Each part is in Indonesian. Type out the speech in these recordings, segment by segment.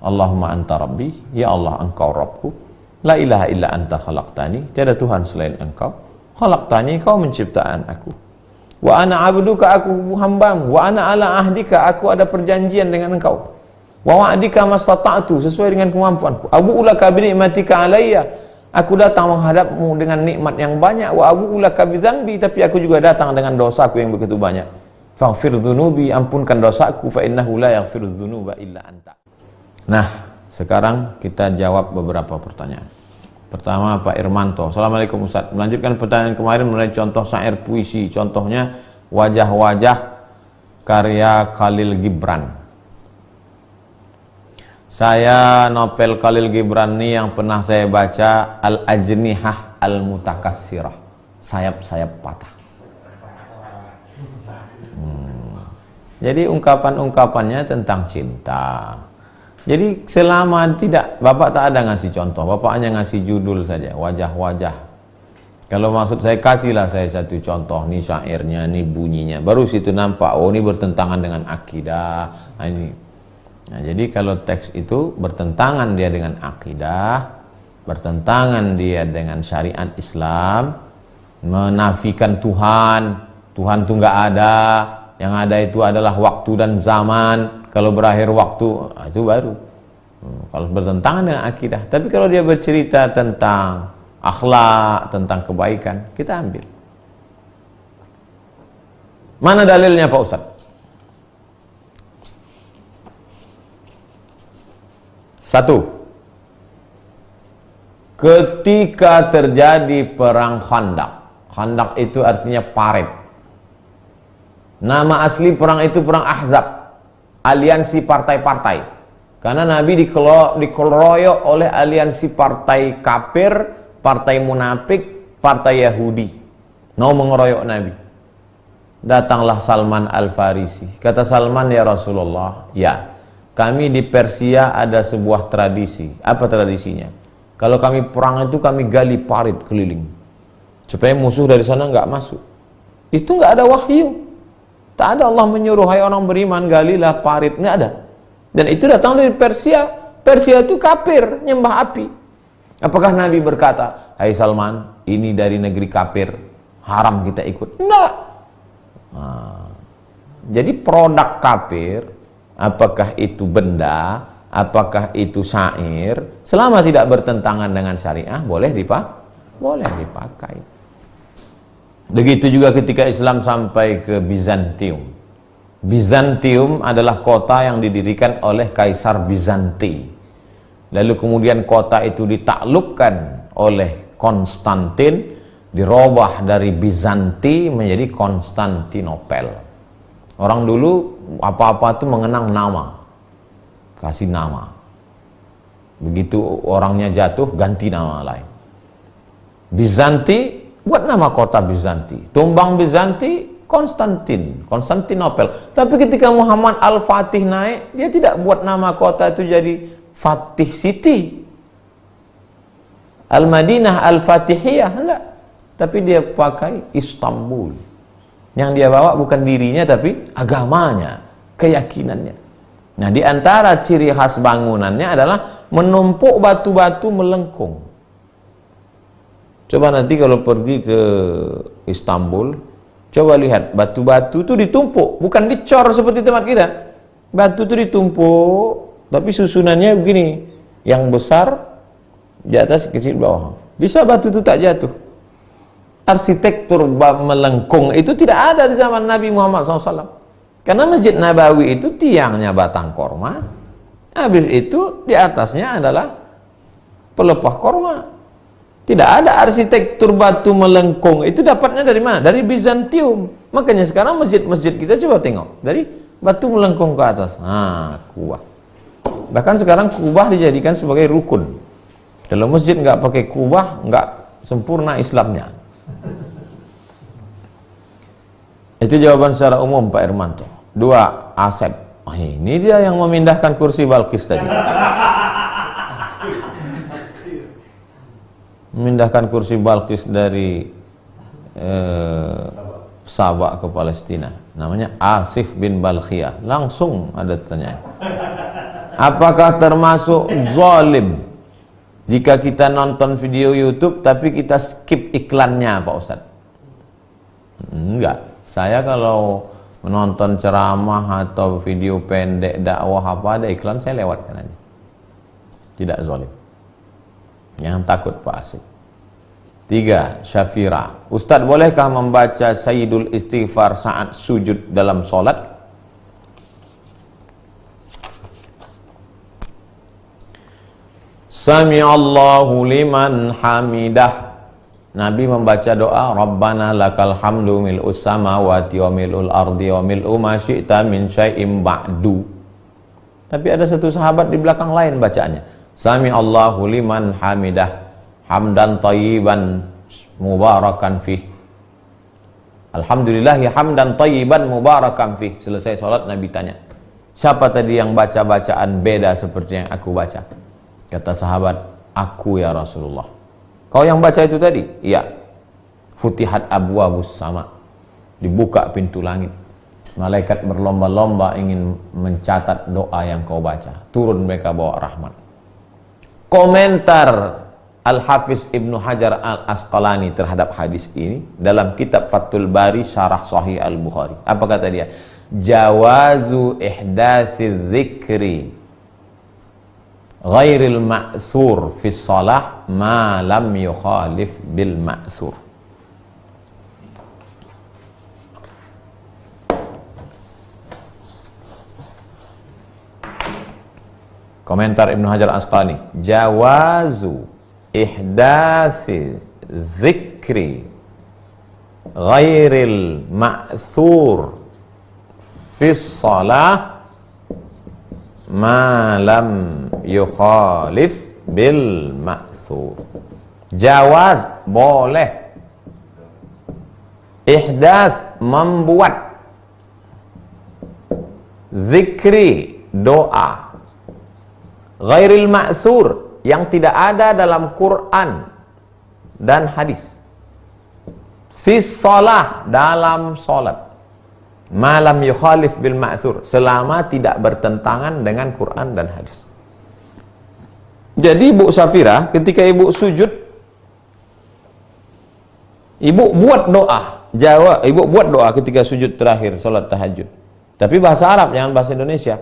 Allahumma anta rabbi, ya Allah engkau Rabbku, la ilaha illa anta khalaqtani, tiada Tuhan selain engkau, khalaqtani, kau menciptakan aku, wa ana abduka, aku hambamu, wa ana ala ahdika, aku ada perjanjian dengan engkau, wa wa'dika mastata'tu, sesuai dengan kemampuanku, abu ulaka bi ni'matika alayya, aku datang menghadapmu dengan nikmat yang banyak, wa abu ulaka bi dzambi, tapi aku juga datang dengan dosaku yang begitu banyak, faghfir dzunubi, ampunkan dosaku, fa innahu la yaghfiru dzunuba illa anta. Nah, sekarang kita jawab beberapa pertanyaan. Pertama, Pak Irmanto. Assalamualaikum Ustaz. Melanjutkan pertanyaan kemarin mengenai contoh syair puisi. Contohnya Wajah-Wajah karya Khalil Gibran. Saya novel Khalil Gibran ini yang pernah saya baca, Al-Ajnihah Al-Mutakassirah, sayap-sayap patah. Jadi ungkapan-ungkapannya tentang cinta. Jadi selama tidak, Bapak tak ada ngasih contoh, Bapak hanya ngasih judul saja, Wajah-Wajah. Kalau maksud saya, kasihlah saya satu contoh, nih syairnya, nih bunyinya, baru situ nampak, oh ini bertentangan dengan akidah. Nah, ini. Nah, jadi kalau teks itu bertentangan dia dengan akidah, bertentangan dia dengan syariat Islam, menafikan Tuhan, Tuhan itu nggak ada, yang ada itu adalah waktu dan zaman. Kalau berakhir waktu, itu baru. Kalau bertentangan dengan akidah. Tapi kalau dia bercerita tentang akhlak, tentang kebaikan, kita ambil. Mana dalilnya Pak Ustaz? Satu, ketika terjadi perang Khandaq. Khandaq itu artinya parit. Nama asli perang itu perang Ahzab, aliansi partai-partai. Karena Nabi dikeroyok oleh aliansi partai kafir, partai munafik, partai Yahudi. Mau mengeroyok Nabi. Datanglah Salman Al-Farisi. Kata Salman, ya Rasulullah, ya, kami di Persia ada sebuah tradisi. Apa tradisinya? Kalau kami perang itu kami gali parit keliling, supaya musuh dari sana nggak masuk. Itu nggak ada wahyu. Tak ada Allah menyuruh, hai orang beriman, galilah parit, nggak ada. Dan itu datang dari Persia. Persia itu kafir, nyembah api. Apakah Nabi berkata, hai Salman, ini dari negeri kafir, haram kita ikut? Enggak. Nah, jadi produk kafir, apakah itu benda, apakah itu syair, selama tidak bertentangan dengan syariah, boleh dipakai. Begitu juga ketika Islam sampai ke Bizantium. Bizantium adalah kota yang didirikan oleh Kaisar Bizanti. Lalu kemudian kota itu ditaklukkan oleh Konstantin, dirubah dari Bizanti menjadi Konstantinopel. Orang dulu apa-apa itu mengenang nama, kasih nama. Begitu orangnya jatuh, ganti nama lain. Bizanti, buat nama kota Bizanti. Tumbang Bizanti, Konstantinopel. Tapi ketika Muhammad Al-Fatih naik, dia tidak buat nama kota itu jadi Fatih City, Al-Madinah Al-Fatihiyah, enggak. Tapi dia pakai Istanbul. Yang dia bawa bukan dirinya, tapi agamanya, keyakinannya. Nah, di antara ciri khas bangunannya adalah menumpuk batu-batu melengkung. Coba nanti kalau pergi ke Istanbul, coba lihat batu-batu itu ditumpuk, bukan dicor seperti tempat kita. Batu itu ditumpuk, tapi susunannya begini, yang besar di atas, kecil bawah. Bisa batu itu tak jatuh. Arsitektur melengkung itu tidak ada di zaman Nabi Muhammad SAW. Karena Masjid Nabawi itu tiangnya batang korma, habis itu di atasnya adalah pelepah korma. Tidak ada arsitektur batu melengkung. Itu dapatnya dari mana? Dari Bizantium. Makanya sekarang masjid-masjid kita coba tengok, dari batu melengkung ke atas. Nah, kubah. Bahkan sekarang kubah dijadikan sebagai rukun. Kalau masjid nggak pakai kubah, nggak sempurna Islamnya. Itu jawaban secara umum Pak Irmanto. 2, Asep. Oh, ini dia yang memindahkan kursi Balkis tadi. Memindahkan kursi Balkis dari Sabah ke Palestina. Namanya Asif bin Balkhiyah. Langsung ada tanya. Apakah termasuk zalim jika kita nonton video YouTube tapi kita skip iklannya, Pak Ustadz? Enggak. Saya kalau menonton ceramah atau video pendek dakwah apa ada iklan, saya lewatkan aja. Tidak zalim. Jangan takut Pak Asik. 3. Syafira. Ustadz, bolehkah membaca Sayyidul Istighfar saat sujud dalam solat? Sami'allahu liman hamidah. Nabi membaca doa Rabbana lakal hamdu mil'us samawati wa mil'ul ardi wa mil'u ma syi'ta min syai'im ba'du. Tapi ada satu sahabat di belakang lain bacaannya, Sami'allahu liman hamidah hamdan thayyiban mubarakan fih. Alhamdulillahi hamdan thayyiban mubarakan fih. Selesai sholat Nabi tanya, siapa tadi yang baca bacaan beda seperti yang aku baca? Kata sahabat, aku ya Rasulullah. Kau yang baca itu tadi? Iya. Futihat abwabus sama. Dibuka pintu langit. Malaikat berlomba-lomba ingin mencatat doa yang kau baca. Turun mereka bawa rahmat. Komentar Al-Hafiz Ibnu Hajar Al-Asqalani terhadap hadis ini dalam kitab Fathul Bari Syarah Sahih Al-Bukhari. Apa kata dia? Jawazu ihdatsiz dzikri ghairil ma'sur fi shalah ma lam yukhalif bil ma'sur. Komentar Ibnu Hajar Asqalani, jawazu ihdasi dzikri ghairil ma'sur fi shalah ma lam yukhalif bil ma'sur. Jawaz, boleh. Ihdas, membuat. Zikri, doa. Ghairil ma'sur, yang tidak ada dalam Quran dan hadis. Fis shalah, dalam salat. Malam yukhalif bil ma'sur, selama tidak bertentangan dengan Quran dan hadis. Jadi Ibu Safira, ketika Ibu sujud, Ibu buat doa. Ibu buat doa ketika sujud terakhir salat tahajud. Tapi bahasa Arab, jangan bahasa Indonesia.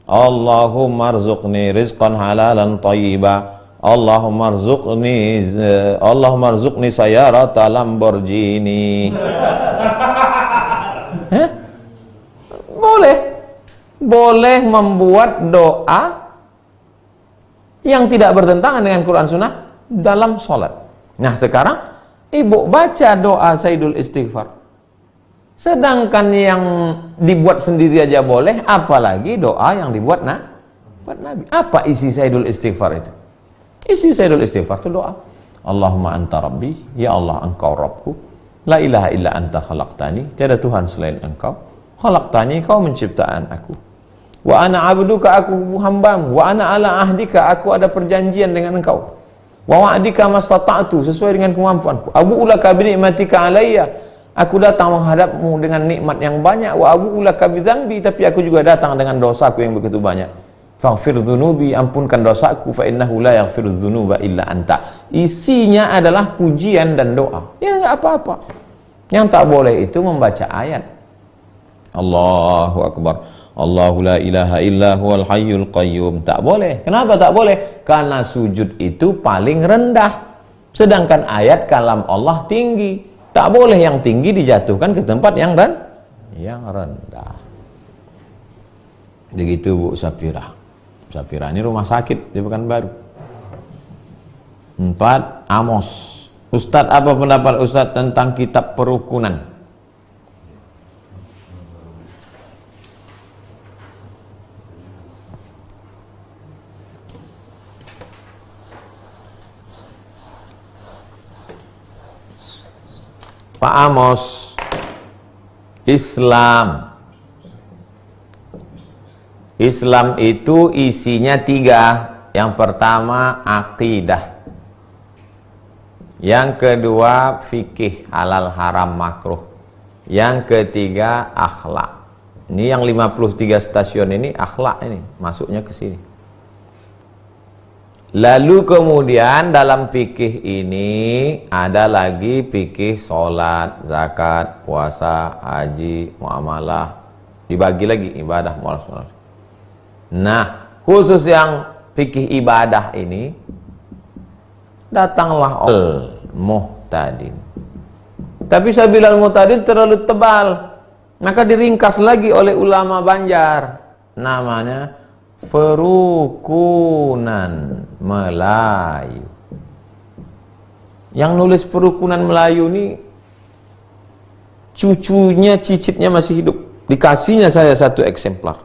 Allahumma rzuqni rizqan halalan thayyiba. Allahumma rzuqni sayarata Lamborghini. Boleh membuat doa yang tidak bertentangan dengan Quran Sunnah dalam sholat. Nah sekarang Ibu baca doa Sayyidul Istighfar, sedangkan yang dibuat sendiri aja boleh, apalagi doa yang dibuat buat Nabi. Apa isi Sayyidul Istighfar itu? Isi Sayyidul Istighfar itu doa Allahumma anta rabbi, ya Allah engkau Rabbku, la ilaha illa anta khalaqtani, tiada Tuhan selain engkau, khalaqtani, kau menciptaan aku, wa ana abduka, aku hambamu, wa ana ala ahdika, aku ada perjanjian dengan engkau, wa wa'dika mastata'tu, sesuai dengan kemampuanku, abu'u laka bi ni'matika alayya, aku datang menghadapmu dengan nikmat yang banyak, wa abu'u laka bi dzambi, tapi aku juga datang dengan dosaku yang begitu banyak, faghfir dzunubi, ampunkan dosaku, fa innahu la yaghfiru dzunuba illa anta. Isinya adalah pujian dan doa. Ya enggak apa-apa. Yang tak boleh itu membaca ayat. Allahu Akbar, Allahu la ilaha illa huwal hayyul qayyum. Tak boleh. Kenapa tak boleh? Karena sujud itu paling rendah, sedangkan ayat kalam Allah tinggi. Tak boleh yang tinggi dijatuhkan ke tempat yang rendah. Begitu Bu Safira. Safira ini rumah sakit di Pekanbaru. 4. Amos. Ustadz, apa pendapat Ustadz tentang kitab perukunan? Pak Amos, Islam itu isinya 3. Yang pertama akidah, yang kedua fikih halal haram makruh, yang ketiga akhlak. Ini yang 53 stasiun ini akhlak ini, masuknya ke sini. Lalu kemudian dalam fikih ini ada lagi fikih sholat, zakat, puasa, haji, muamalah. Dibagi lagi ibadah, muamalah. Nah, khusus yang fikih ibadah ini, datanglah al-muhtadin. Tapi Sabilal Muhtadin terlalu tebal, maka diringkas lagi oleh ulama Banjar, namanya Perukunan Melayu. Yang nulis Perukunan Melayu ini cucunya, cicitnya masih hidup. Dikasihnya saya satu eksemplar.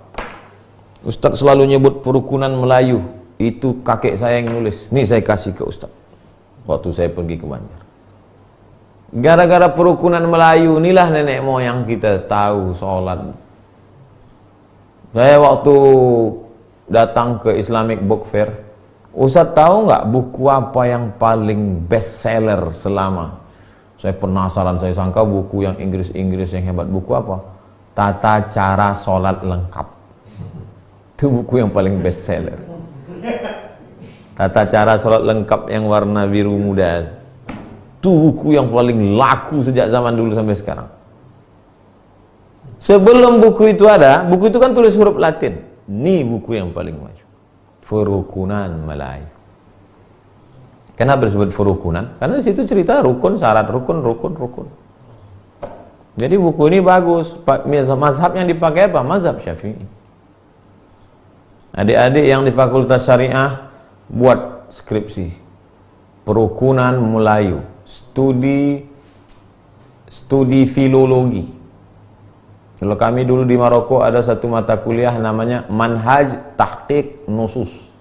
Ustadz selalu nyebut Perukunan Melayu, itu kakek saya yang nulis. Nih saya kasih ke Ustadz waktu saya pergi ke Banjar. Gara-gara Perukunan Melayu inilah nenek moyang kita tahu sholat. Saya waktu datang ke Islamic Book Fair, Ustadz tahu nggak buku apa yang paling best seller selama? Saya penasaran, saya sangka buku yang Inggris-Inggris yang hebat. Buku apa? Tata Cara Sholat Lengkap. Itu buku yang paling best seller. Tata Cara Sholat Lengkap yang warna biru muda. Itu buku yang paling laku sejak zaman dulu sampai sekarang. Sebelum buku itu ada, buku itu kan tulis huruf Latin. Ini buku yang paling maju. Perukunan Melayu. Kenapa disebut Perukunan? Karena di situ cerita rukun, syarat rukun. Jadi buku ini bagus. Mazhab yang dipakai apa? Mazhab Syafi'i. Adik-adik yang di Fakultas Syariah buat skripsi Perukunan Melayu, studi filologi. Kalau kami dulu di Maroko ada satu mata kuliah namanya Manhaj Tahqiq Nusus,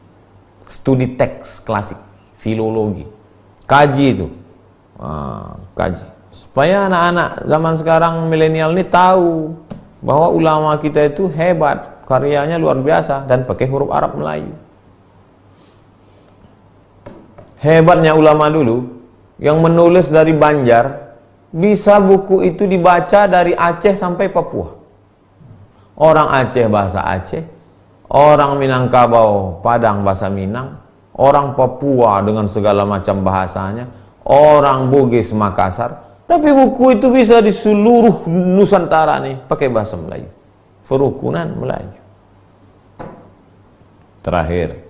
studi teks klasik, filologi. Kaji itu, kaji. Supaya anak-anak zaman sekarang milenial ini tahu bahwa ulama kita itu hebat, karyanya luar biasa dan pakai huruf Arab Melayu. Hebatnya ulama dulu yang menulis dari Banjar, bisa buku itu dibaca dari Aceh sampai Papua. Orang Aceh bahasa Aceh, orang Minangkabau Padang bahasa Minang, orang Papua dengan segala macam bahasanya, orang Bugis Makassar. Tapi buku itu bisa di seluruh Nusantara nih pakai bahasa Melayu. Perukunan Melayu. Terakhir,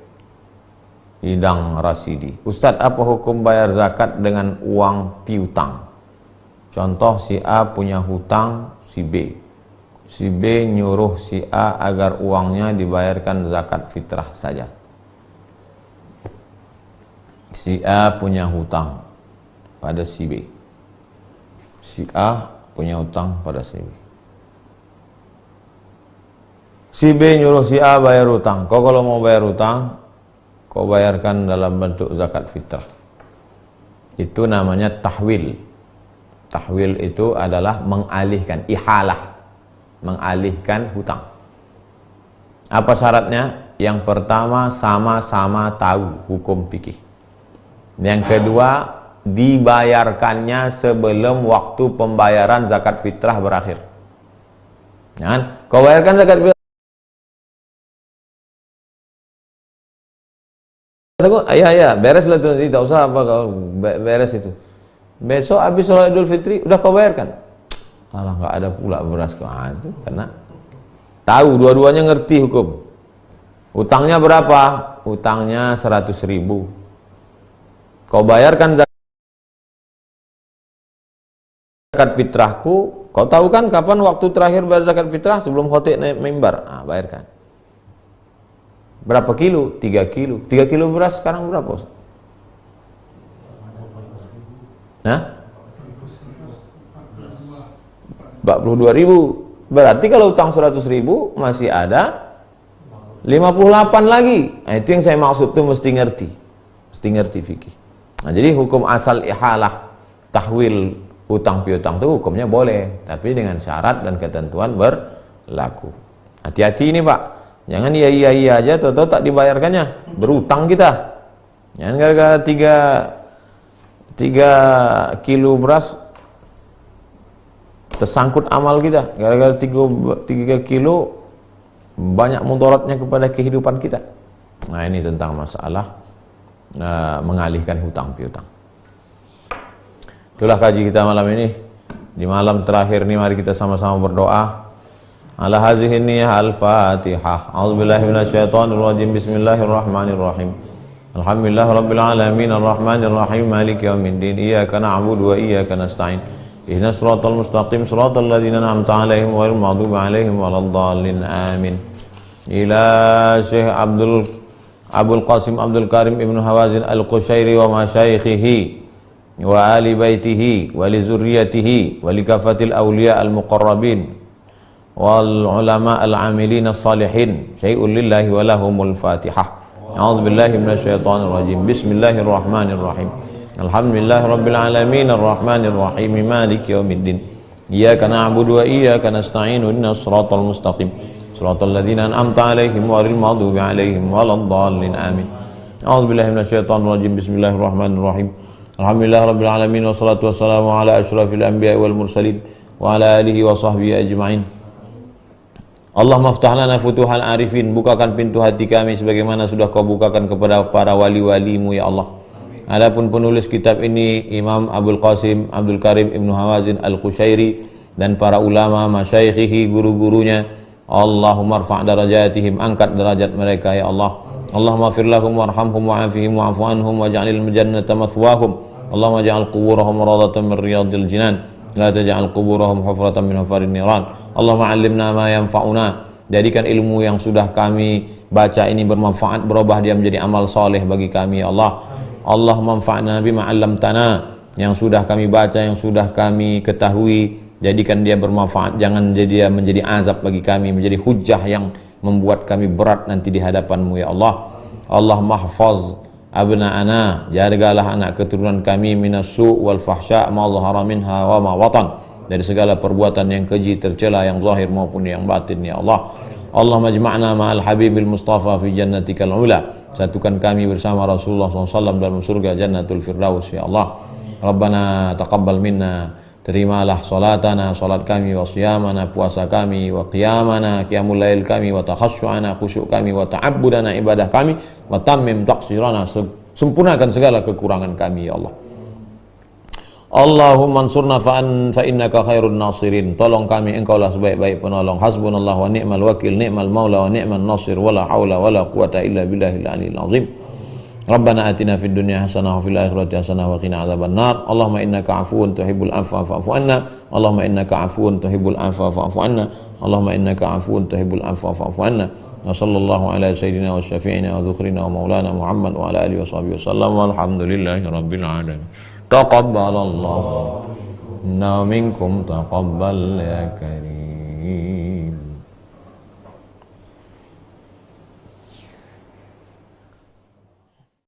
Idang Rasidi. Ustadz, apa hukum bayar zakat dengan uang piutang? Contoh, si A punya hutang si B. Si B nyuruh si A agar uangnya dibayarkan zakat fitrah saja. Si A punya hutang pada si B. Si A punya hutang pada si B. Si B nyuruh si A bayar hutang. Kau kalau mau bayar hutang, kau bayarkan dalam bentuk zakat fitrah. Itu namanya tahwil. Tahwil itu adalah mengalihkan, ihalah, mengalihkan hutang. Apa syaratnya? Yang pertama, sama-sama tahu hukum fikih. Yang kedua, dibayarkannya sebelum waktu pembayaran zakat fitrah berakhir. Jangan kau bayarkan zakat fitrah, ya bereslah itu, nanti tak usah apa kau beres itu. Besok habis sholat Idul Fitri udah kau bayarkan. Alah, nggak ada pula beras kau. Itu karena tahu, dua-duanya ngerti hukum. Utangnya berapa? Utangnya 100.000. Kau bayarkan zakat fitrahku. Kau tahu kan kapan waktu terakhir bayar zakat fitrah? Sebelum khotib naik mimbar. Bayarkan. Berapa kilo? 3 kilo. 3 kilo beras sekarang berapa? Nah? 42.000. Berarti kalau utang 100.000 masih ada 58 lagi. Nah, itu yang saya maksud tuh mesti ngerti. Mesti ngerti fikih. Nah, jadi hukum asal ihalah, tahwil utang piutang itu hukumnya boleh, tapi dengan syarat dan ketentuan berlaku. Hati-hati ini Pak. Jangan iya aja atau tak dibayarkannya, berutang kita. Jangan gara-gara 3 kilo beras tersangkut amal kita gara-gara 3 kilo, banyak mudaratnya kepada kehidupan kita. Nah, ini tentang masalah mengalihkan hutang piutang. Itulah kaji kita malam ini. Di malam terakhir ini mari kita sama-sama berdoa. Ala hazihi niyyah al-Fatihah. A'udzubillahi minasyaitonir rajim. Bismillahirrahmanirrahim. Alhamdulillah rabbil alamin arrahmanir rahim maliki yaumiddin. Iyyaka na'budu wa iyyaka nasta'in. Ihdinas siratal mustaqim siratal ladzina an'amta 'alaihim ghairil maghdubi 'alaihim waladdallin. Amin. Ila Syekh Abdul Qasim Abdul Karim Ibnu Hawazin Al-Qushairi wa masyayikhihi wa ali baitihi wa li zurriyatihi wa li kafatil awliya al-muqarrabin wal ulama al-amilin as-salihin syai'un lillahi wa lahumul fatihah. A'udzu billahi minasyaitonir rajim. Bismillahirrahmanirrahim. Alhamdulillahi rabbil alamin arrahmanir rahim maliki yaumiddin. Iyyaka na'budu wa iyyaka nasta'in ihdinas siratal mustaqim siratal ladzina an'amta 'alaihim ghairil maghdubi 'alaihim waladdallin. Amin. A'udzu billahi minasyaitonir rajim. Bismillahirrahmanirrahim. Alhamdulillah rabbil alamin wassalatu wassalamu ala asyrafil anbiya'i wal mursalin wa ala alihi wa sahbihi ajma'in. Allahumma aftah lana futuhal arifin, bukakan pintu hati kami sebagaimana sudah Kau bukakan kepada para wali-walimu ya Allah. Adapun penulis kitab ini Imam Abdul Qasim Abdul Karim Ibnu Hawazin Al-Qushairi dan para ulama masyayikhi guru-gurunya, Allahumma rfa' darajatihim, angkat derajat mereka ya Allah. Allahumma fir lahum warhamhum wa'afihim wa'fu anhum waj'alil jannata mathwahum. Allahumma ja'al quburahum rawdatan min riyadil jinan, la taj'al quburahum hufratan min hufarin niran. Allahumma 'allimna ma yanfa'una, jadikan ilmu yang sudah kami baca ini bermanfaat, berubah dia menjadi amal soleh bagi kami ya Allah. Allahumma anfa'na bima 'allamtana, yang sudah kami baca, yang sudah kami ketahui, jadikan dia bermanfaat, jangan dia menjadi azab bagi kami, menjadi hujah yang membuat kami berat nanti di hadapan-Mu ya Allah. Allah mahfaz abna'ana, jagalah anak keturunan kami minassu' wal fahsya' ma dhahara minha wa ma watan, dari segala perbuatan yang keji tercela, yang zahir maupun yang batin ya Allah. Allahumma ijma'na ma'al habibil mustafa fi jannatikal ula, satukan kami bersama Rasulullah SAW dalam surga jannatul firdaus ya Allah. Rabbana taqabbal minna, terimalah salatana, salat kami, wa siyamana, puasa kami, wa qiyamana, qiyamul lail kami, wa takhasyu'ana, khusyuk kami, wa ta'abbudana, ibadah kami, wa tammim taqsirana, sempurnakan segala kekurangan kami ya Allah. Allahumma ansurna fa innaka khairun nasirin, tolong kami, engkaulah sebaik-baik penolong. Hasbunallah wa ni'mal wakil, ni'mal maula wa ni'mal nasir, wala haula wala quwata illa billahil aliyil azim. Rabbana atina fid dunya hasanah wa fil akhirati hasanah wa qina adzabannar. Allahumma innaka afuwun tuhibbul afwa fa'fu anna. Allahumma innaka afuwun tuhibbul afwa fa'fu anna. Allahumma innaka afuwun tuhibbul afwa fa'fu anna. Wa sallallahu ala sayyidina wa syafi'ina wa dhukrina wa maulana Muhammad wa ala alihi wa sahbihi wasallam walhamdulillahi rabbil alamin. Taqabbalallahu minna minkum taqabbal ya karim.